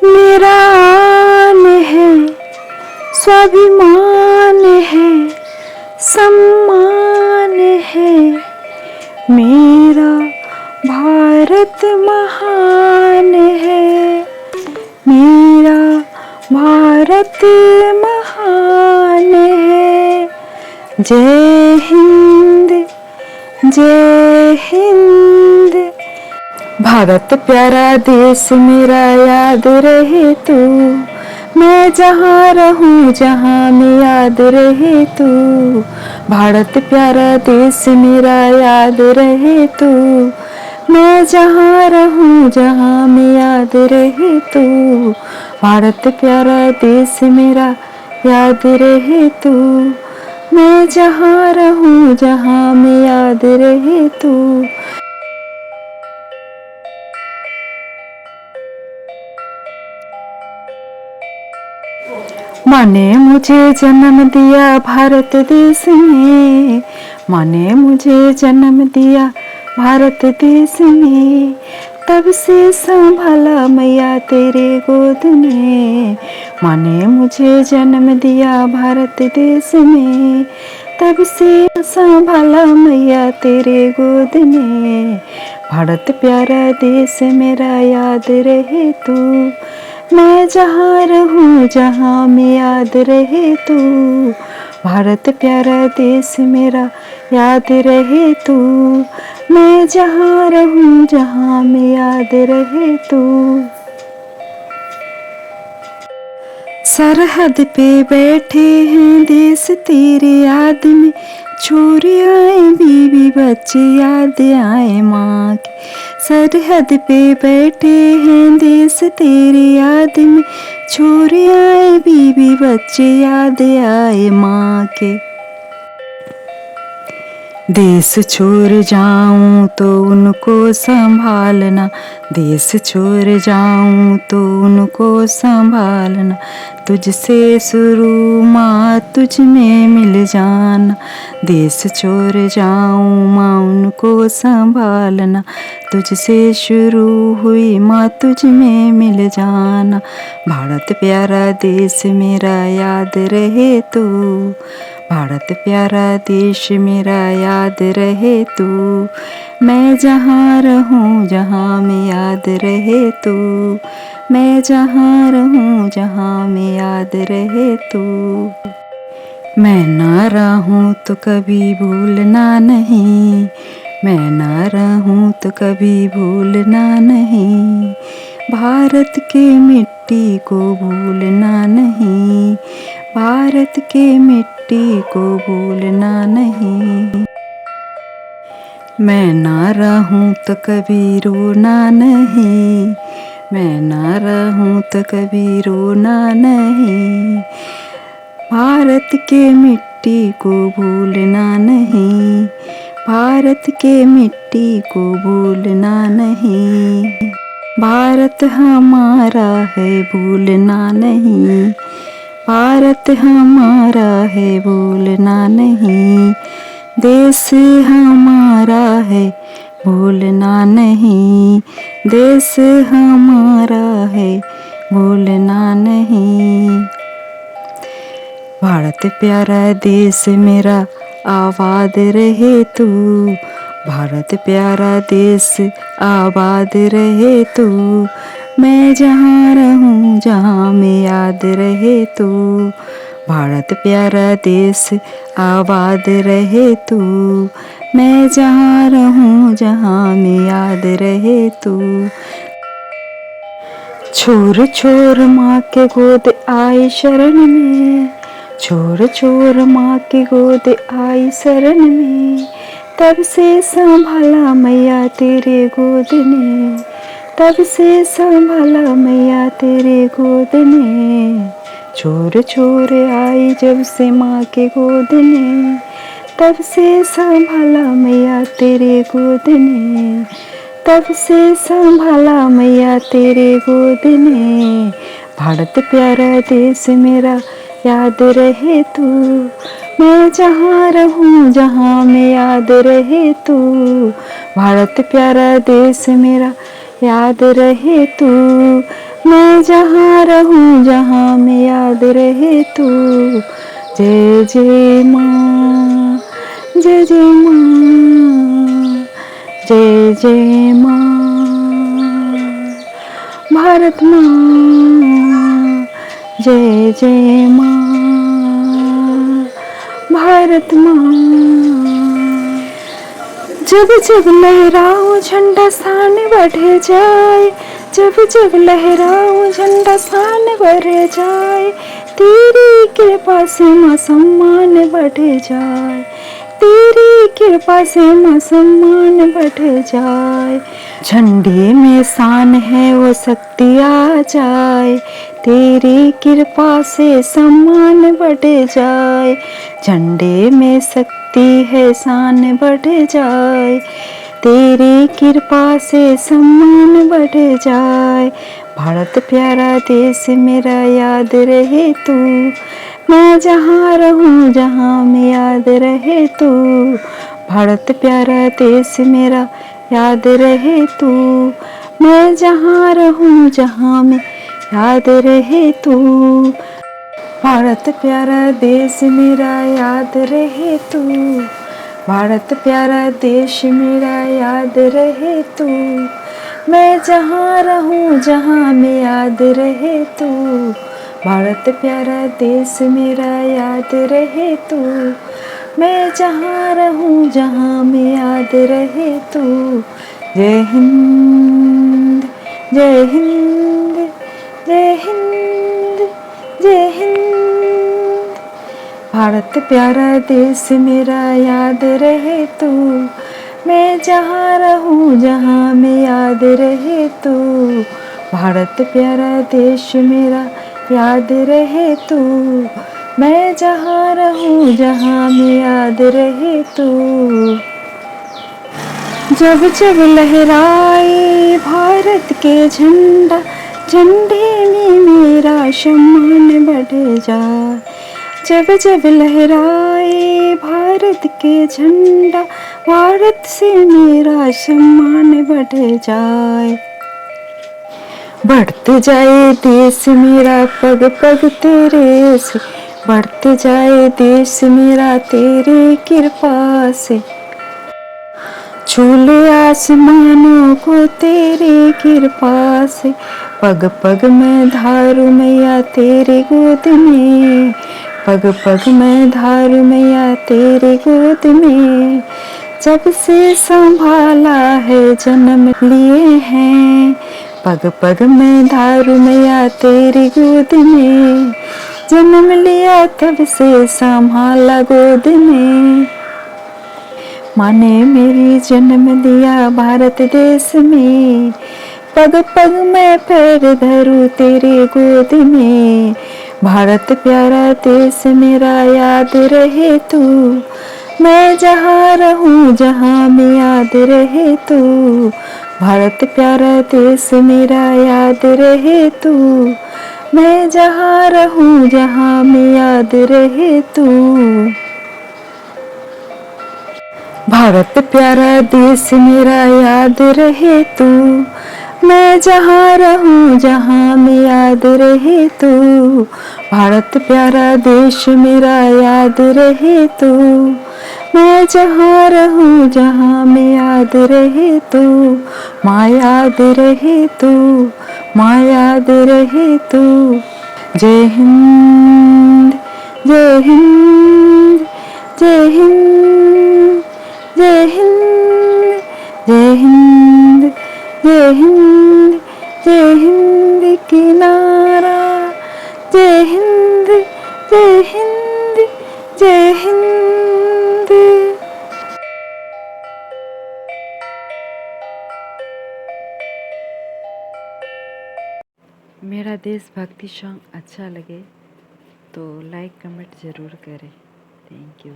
मेरा आन है, स्वाभिमान है, सम्मान है। मेरा भारत महान है, मेरा भारत महान है। जय हिंद, जय हिंद। भारत प्यारा देश मेरा, याद रहे तू। मैं जहाँ रहूँ जहाँ में याद रहे तू। भारत प्यारा देश मेरा, याद रहे तू। मैं जहाँ रहूँ जहाँ में याद रहे तू। भारत प्यारा देश मेरा, याद रहे तू। मैं जहाँ रहूँ जहाँ में याद रहे तू। माँ ने मुझे जन्म दिया भारत देश में, माँ ने मुझे जन्म दिया भारत देश में। तब से संभाला मैया तेरे गोद में। माँ ने मुझे जन्म दिया भारत देश में। तब से संभाला मैया तेरे गोद में। भारत प्यारा देश मेरा, याद रहे तू। मैं जहाँ रहूँ जहाँ में याद रहे तू। भारत प्यारा देश मेरा, याद रहे तू। मैं जहाँ रहूँ जहाँ में याद रहे तू। सरहद पे बैठे हैं देश तेरे याद में। छोरे आए बीवी बच्चे, याद आए माँ की। सरहद पे बैठे हैं देश तेरे याद में। छोरे आए बीवी बच्चे, याद आए माँ के। देश छोड़ जाऊं तो उनको संभालना, देश छोड़ जाऊं तो उनको संभालना। तुझसे शुरू माँ तुझ में मिल जाना। देश छोड़ जाऊं माँ उनको संभालना। तुझसे शुरू हुई माँ तुझ में मिल जाना। भारत प्यारा देश मेरा, याद रहे तू। भारत प्यारा देश मेरा, याद रहे तू। मैं जहाँ रहूँ जहाँ में याद रहे तू। मैं जहाँ रहूँ जहाँ में याद रहे तू। मैं ना रहूँ तो कभी भूलना नहीं। मैं ना रहूँ तो कभी भूलना नहीं। भारत के मिट्टी को भूलना नहीं। भारत के मिट्टी को भूलना नहीं। मैं ना रहूँ तो कभी रोना नहीं। मैं ना रहूँ तो कभी रोना नहीं। भारत के मिट्टी को भूलना नहीं। भारत के मिट्टी को भूलना नहीं। भारत हमारा है, भूलना नहीं। भारत हमारा है, भूलना नहीं। देश हमारा है, भूलना नहीं। देश हमारा है, भूलना नहीं। भारत प्यारा देश मेरा, आबाद रहे तू। भारत प्यारा देश, आबाद रहे तू। मैं जहाँ रहूँ जहाँ में याद रहे तू। भारत प्यारा देश, आबाद रहे तू। मैं जहाँ रहूँ जहाँ में याद रहे तू। छोर छोर माँ के गोद आई शरण में। छोर छोर माँ के गोद आई शरण में। तब से संभाला मैया तेरे गोद ने। तब से संभाला मैया तेरे गोद ने। छोर छोर आई जब से माँ के गोद ने। तब से संभाला मैया तेरे गोद ने। तब से संभाला मैया तेरे गोद ने। भारत प्यारा देश मेरा, याद रहे तू। मैं जहाँ रहूँ जहाँ में याद रहे तू। भारत प्यारा देश मेरा, याद रहे तू। मैं जहाँ रहूँ जहाँ में याद रहे तू। जय जय माँ, जय जय माँ, जय जय माँ, भारत माँ, जय जय माँ, भारत माँ। जब जब लहराऊं झंडा सान बढ़ जाए, जब जब लहराऊं झंडा सान बढ़ जाए, तेरी कृपा से माँ सम्मान बढ़ जाए, तेरी कृपा से माँ सम्मान बढ़ जाए। झंडे में शान है वो शक्ति आ जाए, तेरी कृपा से सम्मान बढ़ जाए। झंडे में शक्ति है शान बढ़ जाए, तेरी कृपा से सम्मान बढ़ जाए। भारत प्यारा देश मेरा याद रहे तू, मैं जहाँ रहूँ जहाँ में याद रहे तू। भारत प्यारा देश मेरा याद रहे तू, मैं जहाँ रहूँ जहाँ में याद रहे तू। भारत प्यारा देश मेरा याद रहे तू, भारत प्यारा देश मेरा याद रहे तू। मैं जहाँ रहूँ जहाँ में याद रहे तू। भारत प्यारा देश मेरा याद रहे तू, मैं जहाँ रहूँ जहाँ में याद रहे तू। जय हिंद, जय हिंद, जय हिंद, जय हिंद। भारत प्यारा देश मेरा याद रहे तू, मैं जहाँ रहूँ जहाँ में याद रहे तू। भारत प्यारा देश मेरा याद रहे तू, मैं जहाँ रहूँ जहाँ में याद रहे तू। जब जब लहराए भारत के झंडा, झंडे में मेरा सम्मान बढ़ जाए। जब जब लहराए भारत के झंडा, भारत से मेरा सम्मान बढ़ जाए। बढ़ते जाए देश मेरा पग पग तेरे से, बढ़ते जाए देश मेरा तेरी कृपा से। छूले आसमानों को तेरी कृपा से, पग पग में धारू मैया तेरी गोद में, पग पग में धारू मैया तेरी गोद में। जब से संभाला है जन्म लिए हैं, पग पग में धारू मैया तेरी गोद में। जन्म लिया तब से संभाला गोद में, माँ ने मेरी जन्म दिया भारत देश में। पग पग में पैर धरूं तेरे गोद में। भारत प्यारा देश मेरा याद रहे तू, मैं जहाँ रहूँ जहाँ में याद रहे तू। भारत प्यारा देश मेरा याद रहे तू, मैं जहाँ रहूँ जहाँ में याद रहे तू। भारत प्यारा देश मेरा याद रहे तू, मैं जहाँ रहूँ जहाँ में याद रहे तू। भारत प्यारा देश मेरा याद रहे तू, मैं जहाँ रहूँ जहाँ में याद रहे तू। माँ याद रहे तू, माँ याद रहे तू। जय हिंद, जय हिंद, जय हिंद, जय हिंद, जय हिंद, जय हिंद, जय हिंद की नारा। जय हिंद, जय हिंद, जय हिंद। मेरा देशभक्ति सॉन्ग अच्छा लगे तो लाइक कमेंट ज़रूर करें। Thank you.